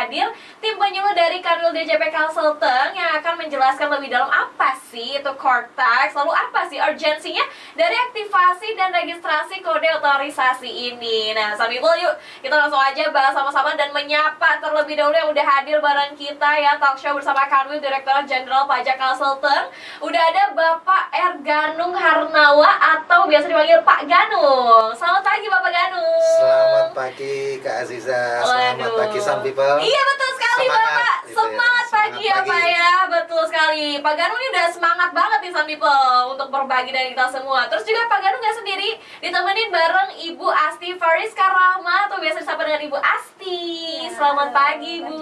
hadir tim penyuluh dari Kanwil DJP Kalselteng yang akan menjelaskan lebih dalam apa sih itu Cortex, lalu apa sih urgensinya dari aktivasi dan registrasi kode otorisasi ini. Nah, Sambil yuk kita langsung aja bahas sama-sama dan menyapa terlebih dahulu yang udah hadir bareng kita ya, talk show bersama Kanwil Direktorat Jenderal Pajak Kalselteng. Udah ada Bapak Erganung Harnawa atau biasa dipanggil Pak Ganung. Selamat pagi Bapak Ganung. Selamat pagi Kak Aziza, selamat pagi Sun People. Iya betul sekali Semangat, Bapak, gitu ya. semangat pagi ya Semangat Pak pagi. ya. Betul sekali, Pak Ganung ini udah semangat banget nih Sun People untuk berbagi dari kita semua. Terus juga Pak Ganung gak sendiri, ditemenin bareng Ibu Asti Fariska Rahma atau biasa disapa dengan Ibu Asti. Selamat pagi Bu.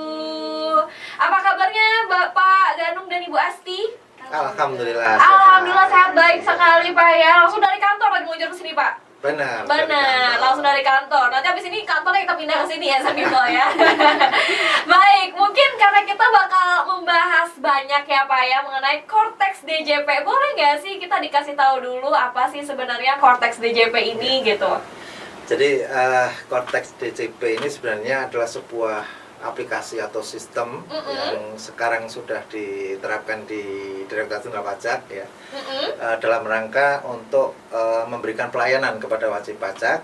Apa kabarnya Bapak Ganung dan Ibu Asti? Alhamdulillah. Alhamdulillah sehat baik sekali Pak ya. Langsung dari kantor lagi meluncur ke sini Pak. Benar. Benar, langsung dari kantor. Nanti habis ini kantornya kita pindah ke sini ya, Sambil ya. Baik, mungkin karena kita bakal membahas banyak ya Pak ya mengenai Cortex DJP. Boleh nggak sih kita dikasih tahu dulu apa sih sebenarnya Cortex DJP ini gitu? Jadi Cortex DJP ini sebenarnya adalah sebuah aplikasi atau sistem yang sekarang sudah diterapkan di Direktorat Jenderal Pajak ya, dalam rangka untuk memberikan pelayanan kepada wajib pajak,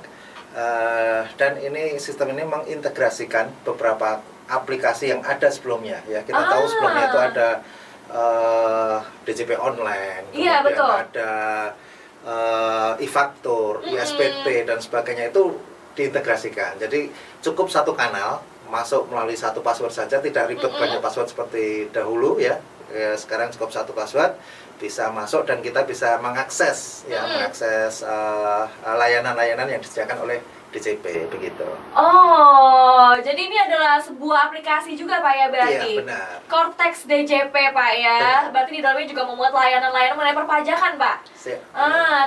dan ini sistem ini mengintegrasikan beberapa aplikasi yang ada sebelumnya ya. Kita tahu sebelumnya itu ada DJP online, Iya, kemudian betul. ada e-faktur, ISPT dan sebagainya, itu diintegrasikan. Jadi cukup satu kanal, masuk melalui satu password saja, tidak ribet banyak password seperti dahulu ya. Sekarang cukup satu password bisa masuk dan kita bisa mengakses ya, mengakses layanan-layanan yang disediakan oleh DJP begitu. Oh, jadi ini adalah sebuah aplikasi juga Pak ya berarti? Iya, benar. Cortex DJP Pak ya, berarti di dalamnya juga memuat layanan-layanan mengenai perpajakan Pak? Siap.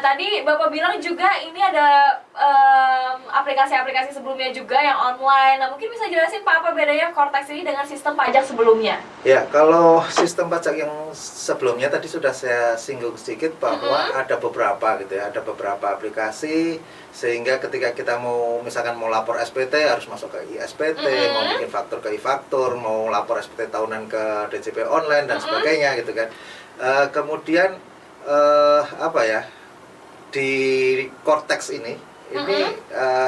Tadi Bapak bilang juga ini ada aplikasi-aplikasi sebelumnya juga yang online. Nah, mungkin bisa jelasin Pak apa bedanya Cortex ini dengan sistem pajak sebelumnya? Ya, kalau sistem pajak yang sebelumnya tadi sudah saya singgung sedikit bahwa ada beberapa gitu ya, ada beberapa aplikasi sehingga ketika kita misalkan mau lapor SPT harus masuk ke ISPT, mau bikin faktur ke e-faktur, mau lapor SPT tahunan ke DJP online dan sebagainya gitu kan. Kemudian apa ya, di Cortex ini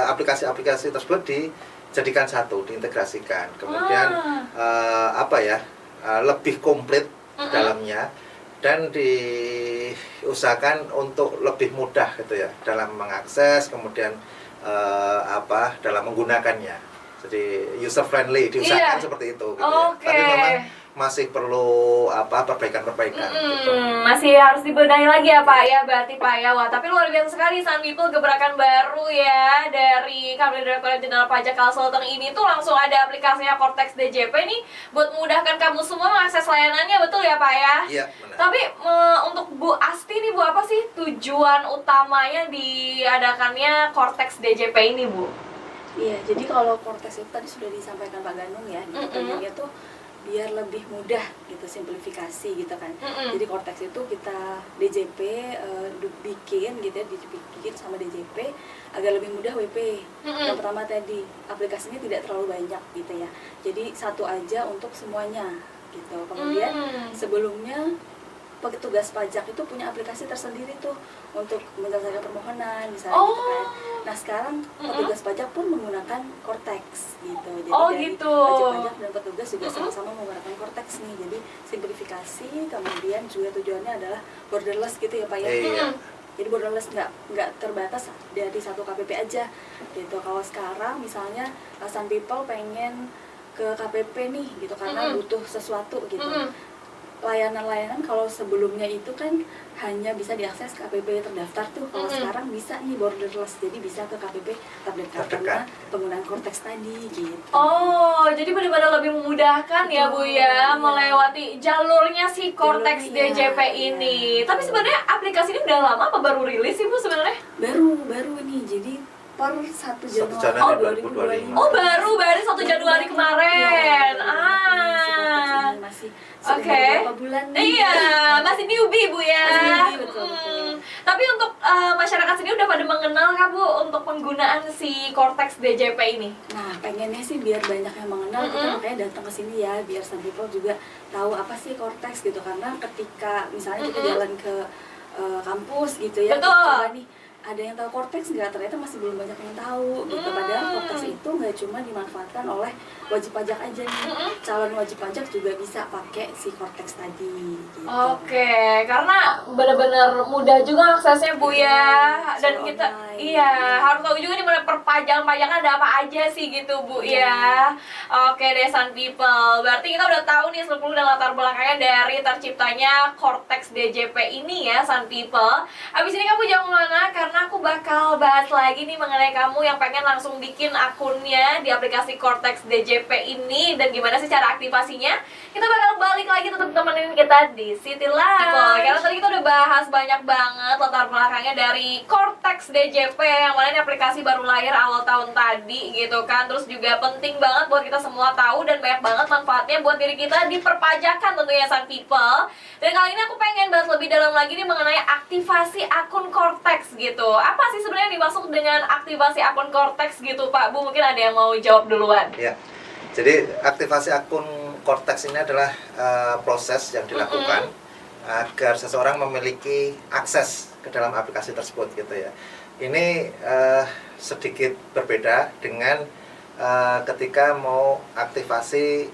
aplikasi-aplikasi tersebut dijadikan satu, diintegrasikan. Kemudian apa ya, lebih komplit dalamnya dan diusahakan untuk lebih mudah gitu ya dalam mengakses, kemudian dalam menggunakannya. Jadi user friendly diusahakan seperti itu gitu ya. Tapi memang masih perlu perbaikan-perbaikan gitu. Masih harus dibenahi lagi ya Pak ya, berarti Pak ya. Wah, tapi luar biasa sekali Sun People, gebrakan baru ya dari Kanwil Direktorat Jenderal Pajak Kalselteng ini tuh langsung ada aplikasinya Cortex DJP nih buat memudahkan kamu semua mengakses layanannya, betul ya Pak ya? Iya, benar. Tapi untuk Bu Asti nih Bu, apa sih tujuan utamanya diadakannya Cortex DJP ini Bu? Iya, jadi kalau Cortex itu tadi sudah disampaikan Pak Ganung ya, tujuannya tuh biar lebih mudah gitu, simplifikasi gitu kan. Jadi Cortex itu kita DJP bikin gitu ya, dibikin sama DJP agar lebih mudah WP. Yang pertama tadi, aplikasinya tidak terlalu banyak gitu ya. Jadi satu aja untuk semuanya gitu. Kemudian sebelumnya petugas pajak itu punya aplikasi tersendiri tuh untuk menyelesaikan permohonan misalnya gitu kan. Nah sekarang petugas pajak pun menggunakan Cortex gitu. Jadi dari wajib pajak dan petugas juga sama-sama menggunakan Cortex nih. Jadi simplifikasi, kemudian juga tujuannya adalah borderless gitu ya Pak ya. Jadi borderless nggak terbatas dari satu KPP aja gitu. Kalau sekarang misalnya Sun People pengen ke KPP nih gitu karena butuh sesuatu gitu. Layanan-layanan kalau sebelumnya itu kan hanya bisa diakses KPP terdaftar tuh, kalau sekarang bisa nih borderless, jadi bisa ke KPP terdekat karena penggunaan Cortex tadi gitu. Oh, jadi benar-benar lebih memudahkan ya Bu ya, melewati jalurnya si Cortex DJP ini. Tapi sebenarnya aplikasi ini udah lama apa baru rilis sih Bu sebenarnya? Baru nih, jadi per 1 Januari, Januari 2025. Oh, baru 1 Januari kemarin. Masih Oke. beberapa bulan nih. Iya, masih newbie Bu ya. Masih newbie, betul, betul. Tapi untuk masyarakat sendiri udah pada mengenal kah Bu untuk penggunaan si Cortex DJP ini? Nah, pengennya sih biar banyak yang mengenal, kita makanya datang ke sini ya, biar some people juga tahu apa sih Cortex gitu. Karena ketika misalnya kita jalan ke kampus gitu ya, Betul. kita coba nih, ada yang tahu Cortex nggak? Ternyata masih belum banyak yang tahu gitu. Padahal Cortex itu nggak cuma dimanfaatkan oleh wajib pajak aja nih, calon wajib pajak juga bisa pakai si Cortex tadi gitu. Oke, karena benar-benar mudah juga aksesnya Bu ya. Dan secara kita online. iya, harus tahu juga nih mana perpajakan ada apa aja sih gitu Bu ya. Oke deh Sun People. Berarti kita udah tahu nih seluk-beluk dan latar belakangnya dari terciptanya Cortex DJP ini ya Sun People. Abis ini kamu jangan kemana karena aku bakal bahas lagi nih mengenai kamu yang pengen langsung bikin akunnya di aplikasi Cortex DJP ini dan gimana sih cara aktivasinya. Kita bakal balik lagi tetap temenin kita di City Life. Karena tadi kita udah bahas banyak banget latar belakangnya dari Cortex DJP yang mana ini aplikasi baru lahir awal tahun tadi gitu kan. Terus juga penting banget buat kita semua tahu dan banyak banget manfaatnya buat diri kita di perpajakan tentunya Sun People. Dan kali ini aku pengen bahas lebih dalam lagi nih mengenai aktivasi akun Cortex gitu. Apa sih sebenarnya yang dimaksud dengan aktivasi akun Cortex gitu Pak Bu? Mungkin ada yang mau jawab duluan. Ya, jadi aktivasi akun Cortex ini adalah proses yang dilakukan agar seseorang memiliki akses ke dalam aplikasi tersebut gitu ya. Ini sedikit berbeda dengan ketika mau aktivasi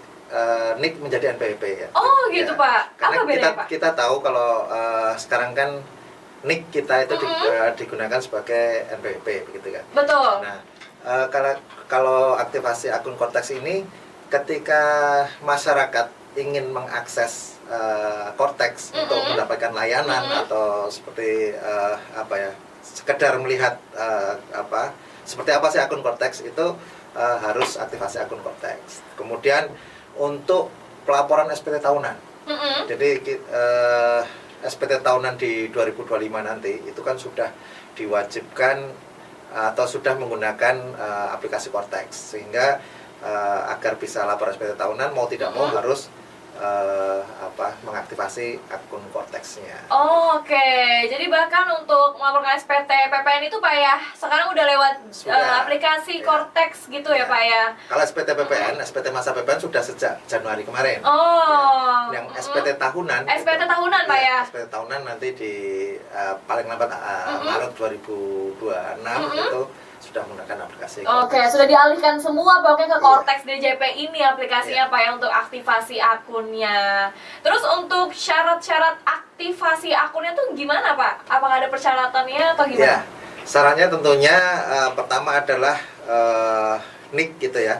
NIK menjadi NPWP ya. Oh gitu Ya. Pak. Karena Apa bedanya Pak? kita tahu kalau sekarang kan NIK kita itu digunakan sebagai NPWP begitu kan. Betul. Nah, kalau aktivasi akun Cortex ini, ketika masyarakat ingin mengakses Cortex untuk mendapatkan layanan atau seperti sekedar melihat seperti apa sih akun Cortex itu harus aktivasi akun Cortex. Kemudian untuk pelaporan SPT tahunan, jadi SPT tahunan di 2025 nanti itu kan sudah diwajibkan atau sudah menggunakan aplikasi Cortex, sehingga agar bisa lapor SPT tahunan mau tidak mau harus mengaktifasi akun Cortex-nya. Oh, oke. Jadi bahkan untuk melaporkan SPT PPN itu Pak ya, sekarang udah lewat aplikasi Cortex gitu ya Pak ya. Kalau SPT PPN, SPT masa PPN sudah sejak Januari kemarin. Oh. Yang SPT tahunan. SPT tahunan Pak ya. SPT tahunan nanti di paling lambat Maret 2026 itu sudah menggunakan aplikasi. Oke, sudah dialihkan semua pokoknya ke Cortex DJP ini aplikasinya Pak ya untuk aktivasi akunnya. Terus untuk syarat-syarat aktivasi akunnya tuh gimana Pak? Apakah ada persyaratannya atau gimana? Ya, sarannya tentunya pertama adalah NIK gitu ya.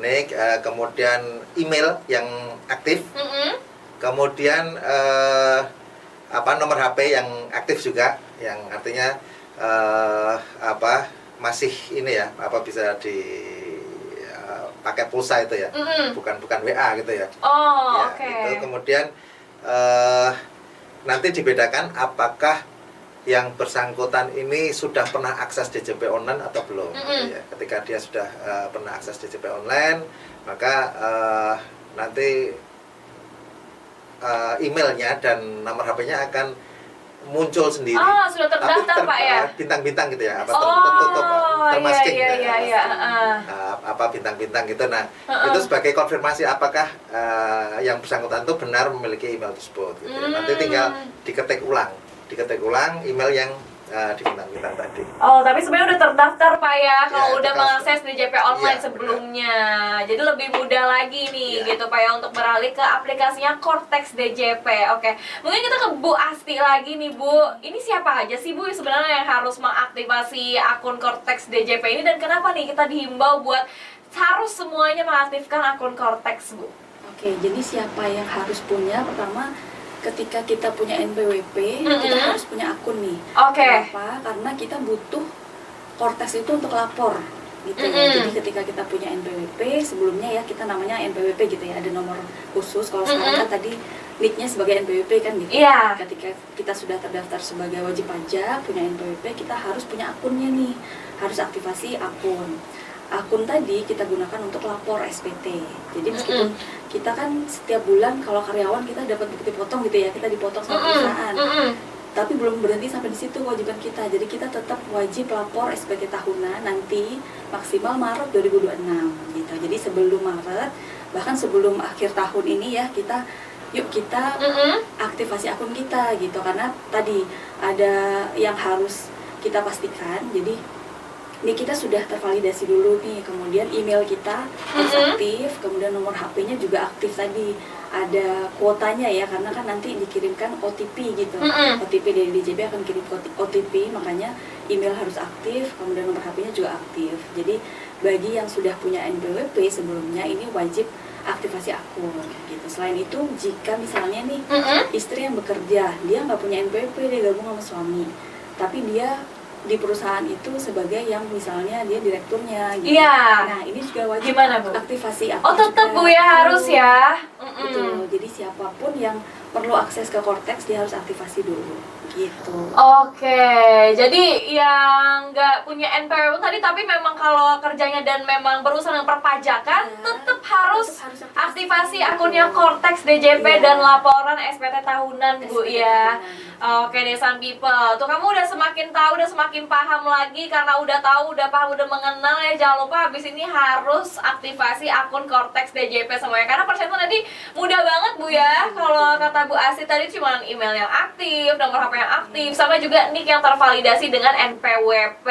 NIK, kemudian email yang aktif. Kemudian nomor HP yang aktif juga, yang artinya masih ini ya, bisa di pakai pulsa itu ya, bukan WA gitu ya. Oh, ya, oke. Gitu. Kemudian nanti dibedakan apakah yang bersangkutan ini sudah pernah akses DJP online atau belum. Gitu ya. Ketika dia sudah pernah akses DJP online, maka nanti emailnya dan nomor HP-nya akan muncul sendiri. Oh, sudah terdaftar Pak ya? Bintang-bintang gitu ya, tertutup, termasking iya. Bintang-bintang gitu. Nah, itu sebagai konfirmasi apakah yang bersangkutan itu benar memiliki email tersebut gitu ya. Nanti tinggal diketik ulang email yang di bintang-bintang tadi. Oh, tapi sebenarnya udah terdaftar Pak ya kalau Ya, udah terdaftar. mengakses DJP online Iya, sebelumnya. Jadi lebih mudah lagi nih Iya. gitu Pak ya untuk beralih ke aplikasinya Cortex DJP. Oke. Mungkin kita ke Bu Asti lagi nih Bu. Ini siapa aja sih Bu sebenarnya yang harus mengaktifasi akun Cortex DJP ini dan kenapa nih kita dihimbau buat harus semuanya mengaktifkan akun Cortex Bu? Oke, jadi siapa yang harus punya? Pertama, ketika kita punya NPWP, kita harus punya akun nih. Oke. Kenapa? Karena kita butuh Cortex itu untuk lapor gitu ya. Jadi ketika kita punya NPWP, sebelumnya ya kita namanya NPWP gitu ya, ada nomor khusus. Kalau sekarang kan tadi NIK-nya sebagai NPWP kan gitu. Iya. Ketika kita sudah terdaftar sebagai wajib pajak punya NPWP, kita harus punya akunnya nih, harus aktivasi akun. Akun tadi kita gunakan untuk lapor SPT. Jadi meskipun kita kan setiap bulan kalau karyawan kita dapat bukti potong gitu ya, kita dipotong sama perusahaan. Tapi belum berhenti sampai di situ kewajiban kita. Jadi kita tetap wajib lapor SPT tahunan nanti maksimal Maret 2026 gitu. Jadi sebelum Maret, bahkan sebelum akhir tahun ini ya, kita aktivasi akun kita gitu. Karena tadi ada yang harus kita pastikan. Jadi ini kita sudah tervalidasi dulu nih, kemudian email kita harus aktif, kemudian nomor HP-nya juga aktif tadi. Ada kuotanya ya, karena kan nanti dikirimkan OTP gitu. OTP dari DJP akan kirim OTP, makanya email harus aktif, kemudian nomor HP-nya juga aktif. Jadi bagi yang sudah punya NPWP sebelumnya ini wajib aktivasi akun gitu. Selain itu, jika misalnya nih istri yang bekerja, dia nggak punya NPWP, dia gabung sama suami, tapi dia di perusahaan itu sebagai yang misalnya dia direkturnya gitu. Iya. Nah, ini juga wajib Gimana, Bu? aktivasi akun. Oh, tetap juga. Bu ya, harus ya. Betul. Jadi siapapun yang perlu akses ke Cortex dia harus aktivasi dulu gitu. Oke, jadi yang nggak punya NPWP tadi tapi memang kalau kerjanya dan memang berurusan dengan perpajakan tetap harus aktivasi akunnya Cortex DJP dan laporan SPT tahunan Bu ya. Oke deh Sun People, tuh kamu udah semakin tahu, udah semakin paham lagi karena udah tahu, udah paham, udah mengenal ya. Jangan lupa habis ini harus aktivasi akun Cortex DJP semuanya karena persyaratan tadi mudah banget Bu ya. Kalau kata Bu Asi tadi cuma email yang aktif, nomor HP yang aktif, sama juga NIK yang tervalidasi dengan NPWP.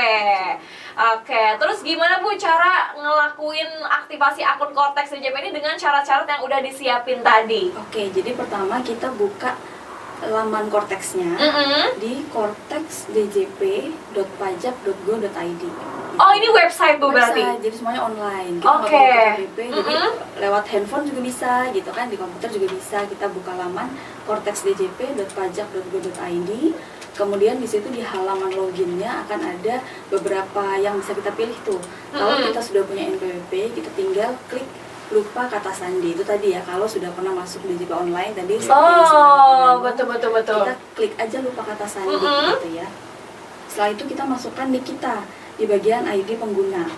Oke, terus gimana Bu cara ngelakuin aktivasi akun Cortex DJP ini dengan syarat-syarat yang udah disiapin tadi? Oke, jadi pertama kita buka laman Cortex-nya di cortexdjp.pajak.go.id. Oh, ini website Bu berarti? Jadi semuanya online. Kita nggak Oke. perlu KTP, jadi lewat handphone juga bisa gitu kan, di komputer juga bisa. Kita buka laman cortexdjp.pajak.go.id. Kemudian di situ di halaman loginnya akan ada beberapa yang bisa kita pilih tuh. Kalau kita sudah punya NPWP, kita tinggal klik lupa kata sandi. Itu tadi ya, kalau sudah pernah masuk di DJP online tadi. Betul. Kita klik aja lupa kata sandi gitu ya. Setelah itu kita masukkan NIK kita di bagian ID pengguna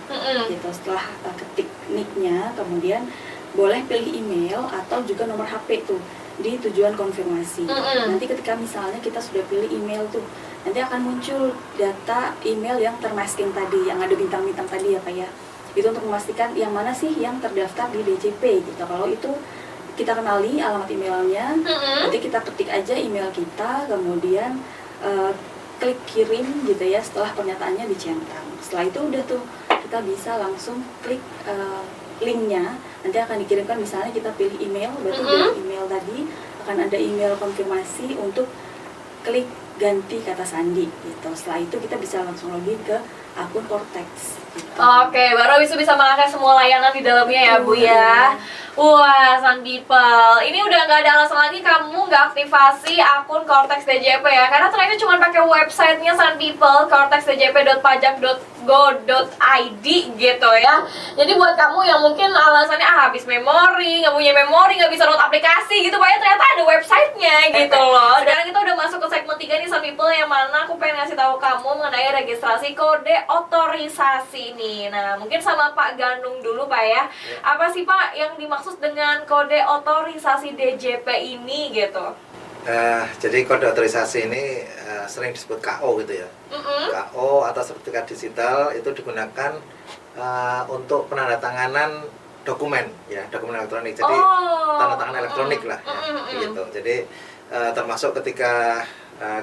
gitu. Setelah ketik NIK-nya, kemudian boleh pilih email atau juga nomor HP tuh di tujuan konfirmasi. Nanti ketika misalnya kita sudah pilih email tuh, nanti akan muncul data email yang termasking tadi, yang ada bintang-bintang tadi ya Pak ya. Itu untuk memastikan yang mana sih yang terdaftar di DJP gitu. Kalau itu kita kenali alamat emailnya, nanti kita ketik aja email kita, kemudian klik kirim gitu ya. Setelah pernyataannya dicentang, setelah itu udah tuh kita bisa langsung klik linknya. Nanti akan dikirimkan, misalnya kita pilih email, berarti dari email tadi akan ada email konfirmasi untuk klik ganti kata sandi gitu. Setelah itu kita bisa langsung login ke akun Cortex gitu. Oke, baru bisa mengakses semua layanan di dalamnya ya Bu ya. Wah, Sun People, ini udah nggak ada alasan lagi kamu nggak aktivasi akun Cortex DJP ya, karena ternyata cuma pakai websitenya Sun People, cortexdjp.pajak.go.id gitu ya. Jadi buat kamu yang mungkin alasannya habis memori, nggak punya memori, nggak bisa download aplikasi gitu Pak ya, ternyata ada websitenya gitu loh. Sekarang kita udah masuk ke segmen 3 nih Sun People, yang mana aku pengen ngasih tahu kamu mengenai registrasi kode otorisasi nih. Nah, mungkin sama Pak Gandung dulu Pak ya. Apa sih Pak yang dimaksud dengan kode otorisasi DJP ini gitu? Jadi kode otorisasi ini sering disebut KO gitu ya. KO atau sertifikat digital itu digunakan untuk penandatanganan dokumen ya, dokumen elektronik. Jadi tanda tangan elektronik lah ya, gitu. Jadi termasuk ketika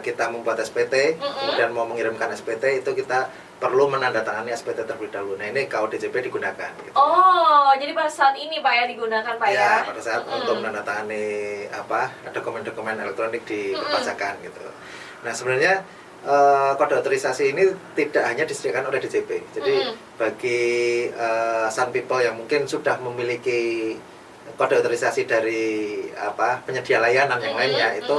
kita membuat SPT, kemudian mau mengirimkan SPT, itu kita perlu menandatangani SPT terlebih dahulu. Nah, ini KO DJP digunakan gitu. Oh, jadi pada saat ini Pak ya digunakan Pak ya? Ya, pada saat untuk menandatangani dokumen-dokumen elektronik di perpajakan gitu. Nah, sebenarnya kode otorisasi ini tidak hanya disediakan oleh DJP. Jadi bagi Sun People yang mungkin sudah memiliki kode otorisasi dari penyedia layanan yang lainnya itu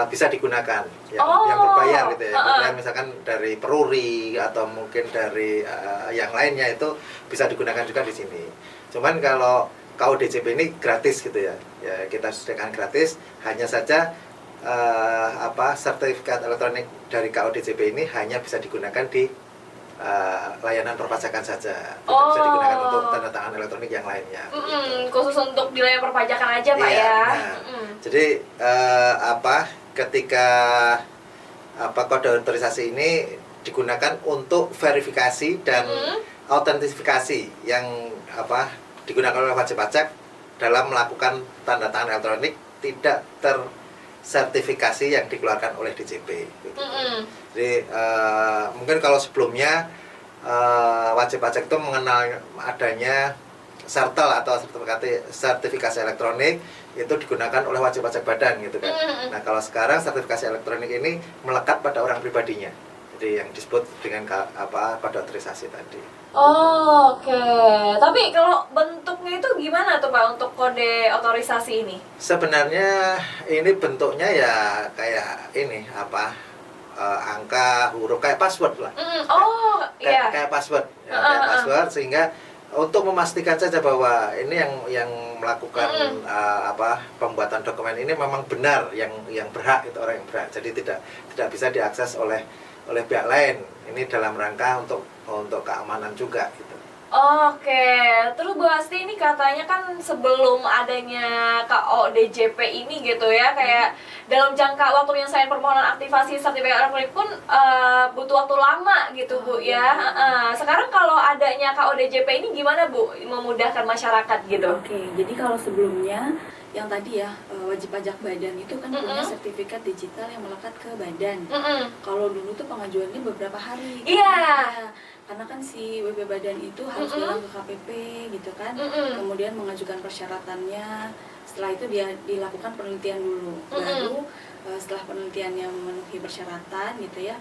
bisa digunakan yang berbayar gitu ya. Berbayar misalkan dari Peruri atau mungkin dari yang lainnya, itu bisa digunakan juga di sini. Cuman kalau KO DJP ini gratis gitu ya. Ya kita sediakan gratis, hanya saja sertifikat elektronik dari KO DJP ini hanya bisa digunakan di layanan perpajakan saja, tidak bisa digunakan untuk tanda tangan elektronik yang lainnya. Khusus untuk di layanan perpajakan aja Pak Iya, ya. nah, jadi ketika kode otorisasi ini digunakan untuk verifikasi dan autentifikasi yang digunakan oleh wajib pajak dalam melakukan tanda tangan elektronik tidak tersertifikasi yang dikeluarkan oleh DJP. Gitu. Jadi mungkin kalau sebelumnya wajib pajak itu mengenal adanya sertel atau sertifikasi elektronik itu digunakan oleh wajib pajak badan gitu kan. Nah kalau sekarang sertifikasi elektronik ini melekat pada orang pribadinya. Jadi yang disebut dengan kode otorisasi tadi. Oke. Tapi kalau bentuknya itu gimana tuh Pak untuk kode otorisasi ini? Sebenarnya ini bentuknya ya kayak ini angka, huruf, kayak password lah. Iya. Kayak password, ya, kayak password, sehingga untuk memastikan saja bahwa ini yang melakukan pembuatan dokumen ini memang benar, yang berhak itu orang yang berhak. Jadi tidak bisa diakses oleh pihak lain. Ini dalam rangka untuk keamanan juga gitu. Oke, terus Bu Asti ini katanya kan sebelum adanya KO DJP ini gitu ya, kayak dalam jangka waktu yang saya permohonan aktivasi sertifikat elektronik pun butuh waktu lama gitu Bu ya. Sekarang kalau adanya KO DJP ini gimana Bu memudahkan masyarakat gitu? Oke, jadi kalau sebelumnya yang tadi ya wajib pajak badan itu kan punya sertifikat digital yang melekat ke badan. Kalau dulu tuh pengajuannya beberapa hari. Iya. Ya, karena kan si WP badan itu harus datang ke KPP gitu kan, kemudian mengajukan persyaratannya. Setelah itu dia dilakukan penelitian dulu, baru setelah penelitiannya memenuhi persyaratan gitu ya,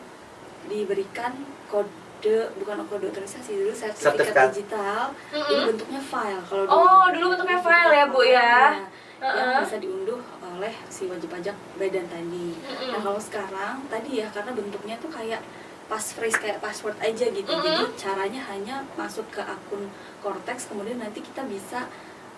diberikan bukan kode otorisasi dulu, sertifikat digital. Ini bentuknya file kalau dulu. Dulu bentuknya file ya Bu ya. Yang bisa diunduh oleh si wajib pajak badan tadi. Nah kalau sekarang tadi ya, karena bentuknya tuh kayak passphrase, kayak password aja gitu. Jadi caranya hanya masuk ke akun Cortex, kemudian nanti kita bisa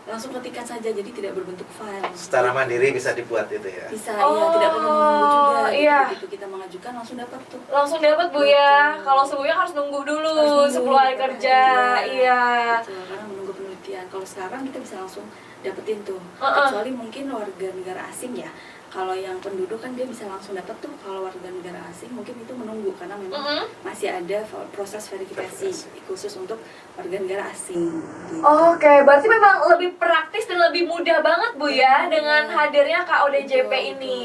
langsung ketikkan saja, jadi tidak berbentuk file. Secara mandiri bisa dibuat itu ya. Bisa, ya tidak perlu menunggu juga. Iya. Begitu kita mengajukan langsung dapat tuh. Langsung dapat Bu ya. Kalau sebelumnya harus nunggu dulu 10 hari kerja. Iya. Betul, karena menunggu penelitian. Kalau sekarang kita bisa langsung dapetin tuh. Kecuali mungkin warga negara asing ya. Kalau yang penduduk kan dia bisa langsung dapat tuh. Kalau warga negara asing mungkin itu menunggu, karena memang masih ada proses verifikasi khusus untuk warga negara asing gitu. Oke, berarti memang lebih praktis dan lebih mudah banget Bu ya dengan hadirnya KODJP ini.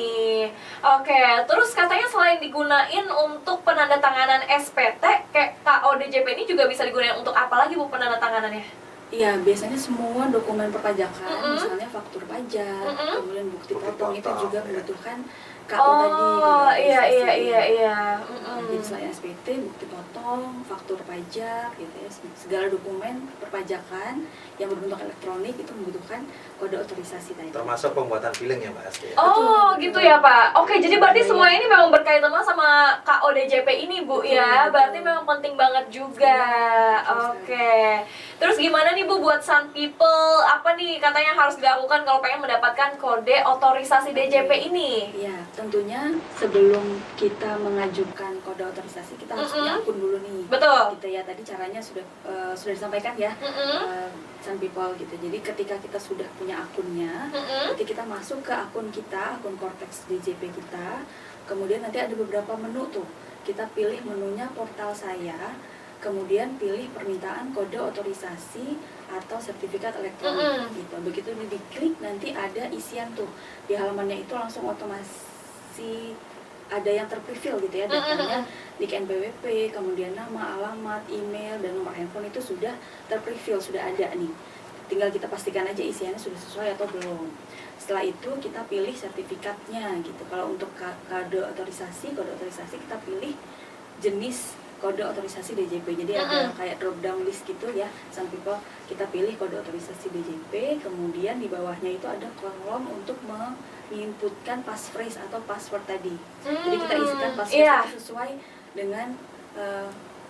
Oke, terus katanya selain digunain untuk penandatanganan SPT, kayak KODJP ini juga bisa digunakan untuk apa lagi Bu penandatanganannya? Iya, biasanya semua dokumen perpajakan, misalnya faktur pajak, kemudian bukti potong itu juga membutuhkan KO tadi. Iya. Jadi selain SPT, bukti potong, faktur pajak, gitu ya, segala dokumen perpajakan yang berbentuk elektronik itu membutuhkan kode otorisasi tadi. Termasuk pembuatan billing ya Mbak Asti. Gitu ya Pak. Oke, jadi berarti semua ini memang berkaitan sama KODJP ini Bu ya. Berarti memang penting banget juga. Oke. Terus gimana nih Bu buat some people, apa nih katanya harus dilakukan kalau pengen mendapatkan kode otorisasi DJP ini? Ya, tentunya sebelum kita mengajukan kode otorisasi kita harus punya akun dulu nih. Betul. Gitu ya, tadi caranya sudah disampaikan ya, some people gitu. Jadi ketika kita sudah punya akunnya, ketika kita masuk ke akun kita, akun Cortex DJP kita, kemudian nanti ada beberapa menu tuh. Kita pilih menunya portal saya, kemudian pilih permintaan kode otorisasi atau sertifikat elektronik gitu. Begitu diklik nanti ada isian tuh di halamannya, itu langsung otomasi ada yang terprofil gitu ya, datanya nik NPWP, kemudian nama, alamat, email, dan nomor handphone itu sudah terprofil, sudah ada nih. Tinggal kita pastikan aja isiannya sudah sesuai atau belum. Setelah itu kita pilih sertifikatnya gitu. Kalau untuk kode otorisasi kita pilih jenis kode otorisasi DJP. Jadi ada kayak drop down list gitu ya. Some people kita pilih kode otorisasi DJP, kemudian di bawahnya itu ada kolom untuk menginputkan passphrase atau password tadi. Jadi kita isikan password sesuai dengan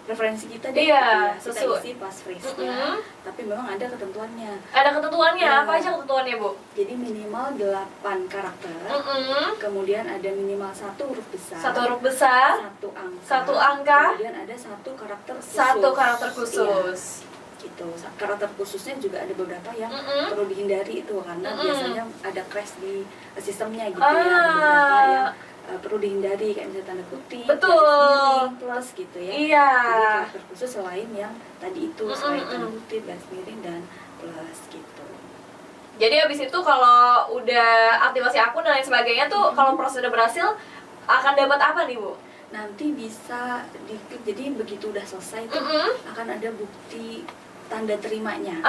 preferensi kita deh, Iya, gitu ya. Kita sesuai. isi pas freeze-nya, tapi memang ada ketentuannya. Ada ketentuannya, Iya. apa aja ketentuannya, Bu? Jadi minimal 8 karakter, kemudian ada minimal 1 huruf besar, Satu huruf besar, 1 angka, 1 angka, kemudian ada 1 karakter khusus. 1 karakter Iya, khusus. gitu. Karakter khususnya juga ada beberapa yang perlu dihindari itu karena biasanya ada crash di sistemnya gitu ya. Ada beberapa yang perlu dihindari kayak misalnya tanda kutip, Betul. garis miring, plus gitu ya. Iya. Jadi karakter khusus selain yang tadi itu selain tanda kutip, garis miring dan plus gitu. Jadi habis itu kalau udah aktivasi akun dan lain sebagainya tuh kalau proses udah berhasil akan dapat apa nih, Bu? Nanti bisa diklik, jadi begitu udah selesai tuh akan ada bukti tanda terimanya.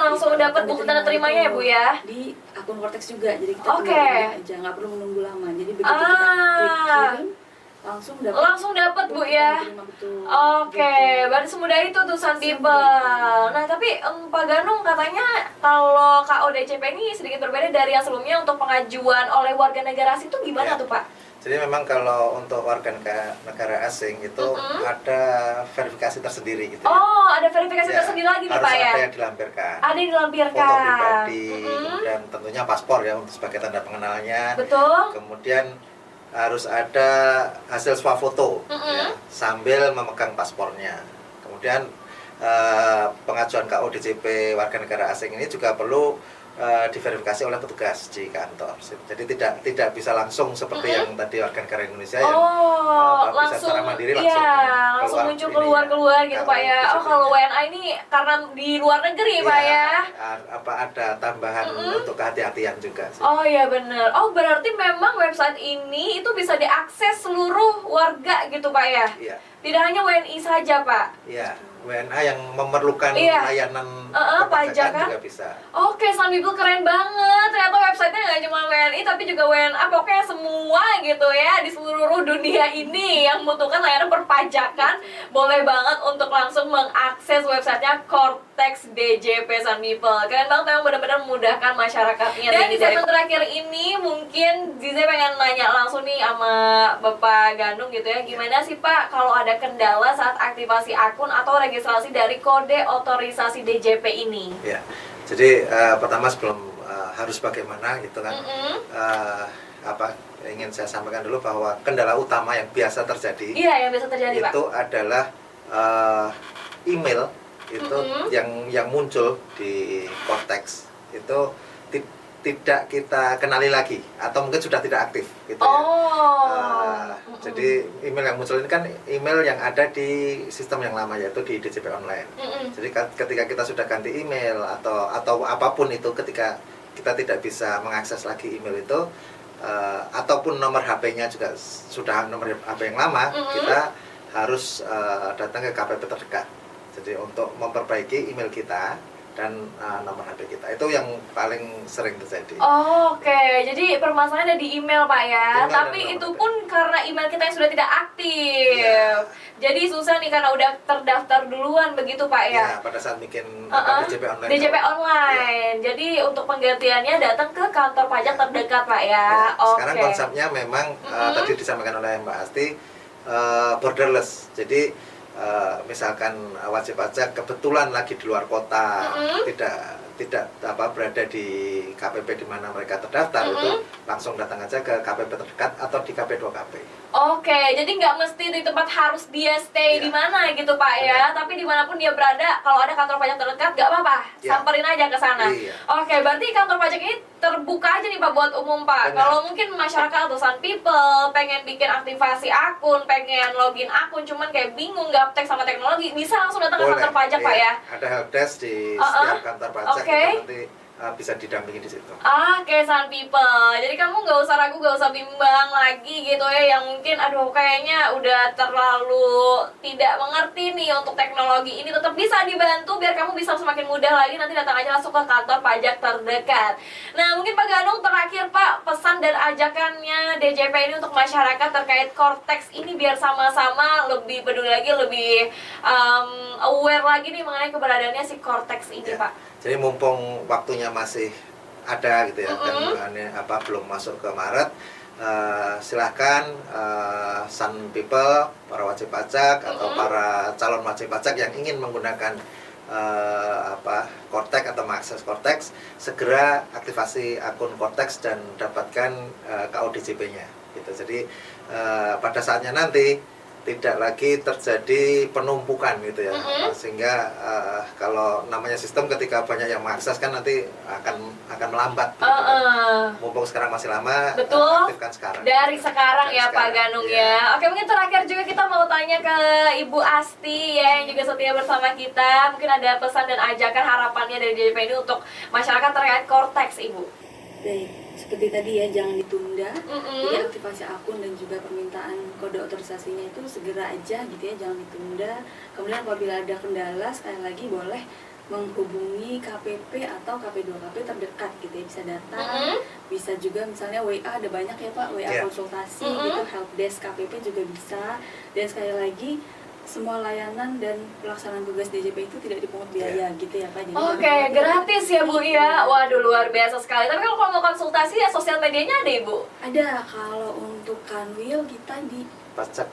Langsung Gitu. dapat bukti tanda terimanya ya, Bu ya? Di akun Cortex juga, jadi kita Oke. tinggal klik aja, nggak perlu menunggu lama. Jadi begitu kita klik kirim, langsung dapat Bu bukti tanda ya. terima, Betul. Oke, Gitu. berarti semudah itu tuh Sun Semudah People. itu. Nah, tapi Pak Ganung katanya kalau KODCP ini sedikit berbeda dari yang sebelumnya untuk pengajuan oleh warga negara asing itu gimana Ya. tuh, Pak? Jadi memang kalau untuk warga negara asing itu ada verifikasi tersendiri gitu ya. Oh, ada verifikasi Ya, tersendiri lagi nih, harus Pak ya? ada yang dilampirkan. Ada yang dilampirkan. Foto pribadi, kemudian tentunya paspor ya untuk sebagai tanda pengenalnya. Betul. Kemudian harus ada hasil swafoto ya, sambil memegang paspornya. Kemudian pengajuan KODCP warga negara asing ini juga perlu diverifikasi oleh petugas di kantor. Jadi tidak bisa langsung seperti yang tadi warga negara Indonesia yang bisa langsung secara mandiri iya, langsung muncul keluar gitu Pak ya. Oh, kalau WNA ini karena di luar negeri Pak ya. Apa ada tambahan untuk kehati-hatian juga sih. Oh iya benar. Oh berarti memang website ini itu bisa diakses seluruh warga gitu Pak ya? Iya. Tidak hanya WNI saja Pak? Iya. WNA yang memerlukan Iya. layanan pajakan juga bisa. Oke, Sun People keren banget. Ternyata websitenya nggak cuma WNI tapi juga WNA, pokoknya semua gitu ya di seluruh dunia ini yang membutuhkan layanan perpajakan boleh banget untuk langsung mengakses websitenya Cortex DJP Sun People. Keren banget, memang benar-benar memudahkan masyarakatnya. Dan di segmen terakhir ini mungkin Zize pengen nanya langsung nih sama Bapak Ganung gitu ya, gimana sih Pak kalau ada kendala saat aktivasi akun atau registrasi dari kode otorisasi DJP ini? Ya, jadi pertama sebelum harus bagaimana gitu kan, ingin saya sampaikan dulu bahwa kendala utama yang biasa terjadi, Yang biasa terjadi Pak. itu adalah email itu yang muncul di Cortex itu tidak kita kenali lagi atau mungkin sudah tidak aktif gitu ya. Jadi email yang muncul ini kan email yang ada di sistem yang lama yaitu di DJP online. Jadi ketika kita sudah ganti email atau apapun itu, ketika kita tidak bisa mengakses lagi email itu ataupun nomor HP-nya juga sudah nomor HP yang lama, kita harus datang ke KPP terdekat. Jadi untuk memperbaiki email kita dan nomor HP kita, itu yang paling sering terjadi. Oke, jadi permasalahannya ada di email Pak ya. Email Tapi dan itu nomor pun karena email kita yang sudah tidak aktif. Iya. Jadi susah nih karena udah terdaftar duluan begitu Pak ya. Ya, pada saat bikin DJP online. DJP online. Jadi untuk penggantiannya datang ke kantor pajak terdekat Pak ya. Ya, sekarang konsepnya memang tadi disampaikan oleh Mbak Asti, borderless. Jadi misalkan wajib pajak kebetulan lagi di luar kota, tidak berada di KPP di mana mereka terdaftar, itu langsung datang aja ke KPP terdekat atau di KP2KP. Oke, jadi nggak mesti di tempat harus dia stay di mana gitu Pak ya, tapi dimanapun dia berada, kalau ada kantor pajak terdekat nggak apa-apa, samperin aja ke sana. Iya. Oke, berarti kantor pajak ini terbuka aja nih Pak buat umum Pak. Benar. Kalau mungkin masyarakat atau Sun People pengen bikin aktivasi akun, pengen login akun, cuman kayak bingung gaptek sama teknologi, bisa langsung datang ke kantor pajak Pak ya. Ada helpdesk di setiap kantor pajak, itu nanti bisa didampingi di situ. Oke, Sun People. Jadi kamu nggak usah ragu, nggak usah bimbang lagi gitu ya. Yang mungkin, aduh kayaknya udah terlalu tidak mengerti nih untuk teknologi ini. Tetap bisa dibantu biar kamu bisa semakin mudah lagi. Nanti datang aja langsung ke kantor pajak terdekat. Nah, mungkin Pak Ganung terakhir Pak, pesan dan ajakannya DJP ini untuk masyarakat terkait Cortex ini biar sama-sama lebih peduli lagi, lebih aware lagi nih mengenai keberadaannya si Cortex ini Pak. Jadi mumpung waktunya masih ada gitu ya, dan belum masuk ke Maret, silahkan Sun People, para wajib pajak atau para calon wajib pajak yang ingin menggunakan Cortex atau mengakses Cortex, segera aktivasi akun Cortex dan dapatkan KO DJP-nya gitu. Jadi pada saatnya nanti tidak lagi terjadi penumpukan gitu ya, sehingga kalau namanya sistem ketika banyak yang mengakses kan nanti akan melambat gitu. Mumpung sekarang masih lama, betul, aktifkan sekarang. Dari sekarang ya Pak Ganung ya. Oke, mungkin terakhir juga kita mau tanya ke Ibu Asti ya, yang juga setia bersama kita. Mungkin ada pesan dan ajakan harapannya dari DJP ini untuk masyarakat terkait Cortex, Ibu. Baik, seperti tadi ya, jangan ditunda. Jadi aktivasi akun dan juga permintaan kode otorisasinya itu segera aja gitu ya, jangan ditunda. Kemudian apabila ada kendala, sekali lagi boleh menghubungi KPP atau KP2KP terdekat gitu ya, bisa datang, bisa juga misalnya WA, ada banyak ya Pak, WA konsultasi gitu, helpdesk KPP juga bisa. Dan sekali lagi, semua layanan dan pelaksanaan tugas DJP itu tidak dipungut biaya gitu ya Pak. Oke, gratis ya Bu ya. Waduh, luar biasa sekali. Tapi kalau mau konsultasi ya sosial medianya ada Ibu? Ada, kalau untuk Kanwil kita di pajak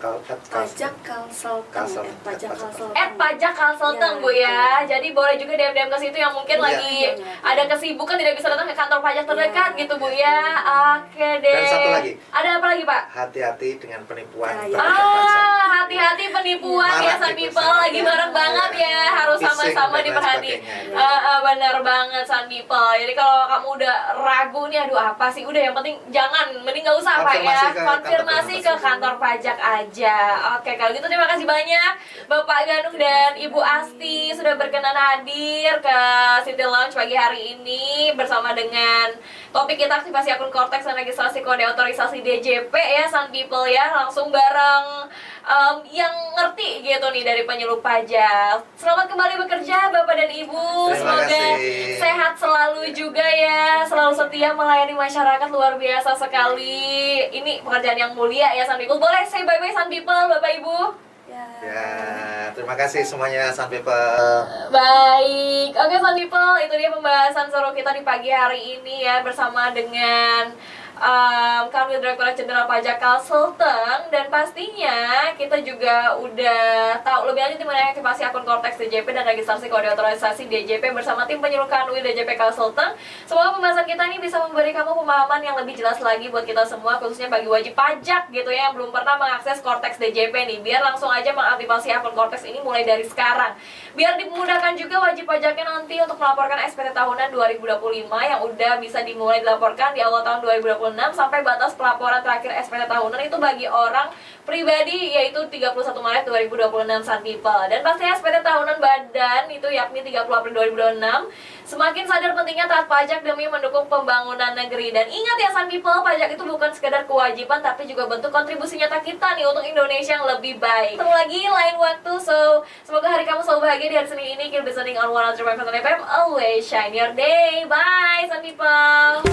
konsultan Bu ya. Jadi boleh juga DM ke situ yang mungkin lagi ada kesibukan tidak bisa datang ke kantor pajak terdekat gitu Bu ya. Oke deh. Dan satu lagi. Ada apa lagi Pak? Hati-hati dengan penipuan. Hati-hati penipuan ya, Sun People lagi marak banget ya, harus sama-sama diperhati. Benar banget Sun People. Jadi kalau kamu udah ragu nih, aduh apa sih, udah yang penting mending nggak usah Pak ya, konfirmasi ke kantor pajak aja. Oke, kalau gitu terima kasih banyak Bapak Ganung dan Ibu Asti sudah berkenan hadir ke City Lounge pagi hari ini bersama dengan topik kita aktivasi akun Cortex dan registrasi kode otorisasi DJP ya Sun People ya, langsung bareng yang ngerti gitu nih dari penyuluh pajak. Selamat kembali bekerja Bapak dan Ibu. Semoga sehat selalu juga ya, selalu setia melayani masyarakat, luar biasa sekali. Ini pekerjaan yang mulia ya Sun People. Boleh say bye-bye Sun People Bapak Ibu? Ya, terima kasih semuanya Sun People. Baik, oke Sun People, itu dia pembahasan seru kita di pagi hari ini ya, bersama dengan kami Direktorat Jenderal Pajak Kalsel. Dan pastinya kita juga udah tahu lebih lanjut mengenai aktivasi akun Cortex DJP dan registrasi kode otorisasi DJP bersama tim penyuluh Kanwil DJP Kalsel. Semoga pembahasan kita ini bisa memberi kamu pemahaman yang lebih jelas lagi buat kita semua, khususnya bagi wajib pajak gitu ya, yang belum pernah mengakses Cortex DJP nih. Biar langsung aja mengaktifasi akun Cortex ini mulai dari sekarang, biar dimudahkan juga wajib pajaknya nanti untuk melaporkan SPT tahunan 2025 yang udah bisa dimulai dilaporkan di awal tahun 2026 sampai batas pelaporan terakhir SPT tahunan itu bagi orang pribadi yaitu 31 Maret 2026 Sun People. Dan pastinya SPT tahunan badan itu yakni 30 April 2026. Semakin sadar pentingnya taat pajak demi mendukung pembangunan negeri. Dan ingat ya Sun People, pajak itu bukan sekedar kewajiban tapi juga bentuk kontribusi nyata kita nih untuk Indonesia yang lebih baik. Ketemu lagi lain waktu, so semoga hari kamu selalu bahagia di hari Senin ini. Keep listening on 103.5 FM, always shine your day. Bye Sun People.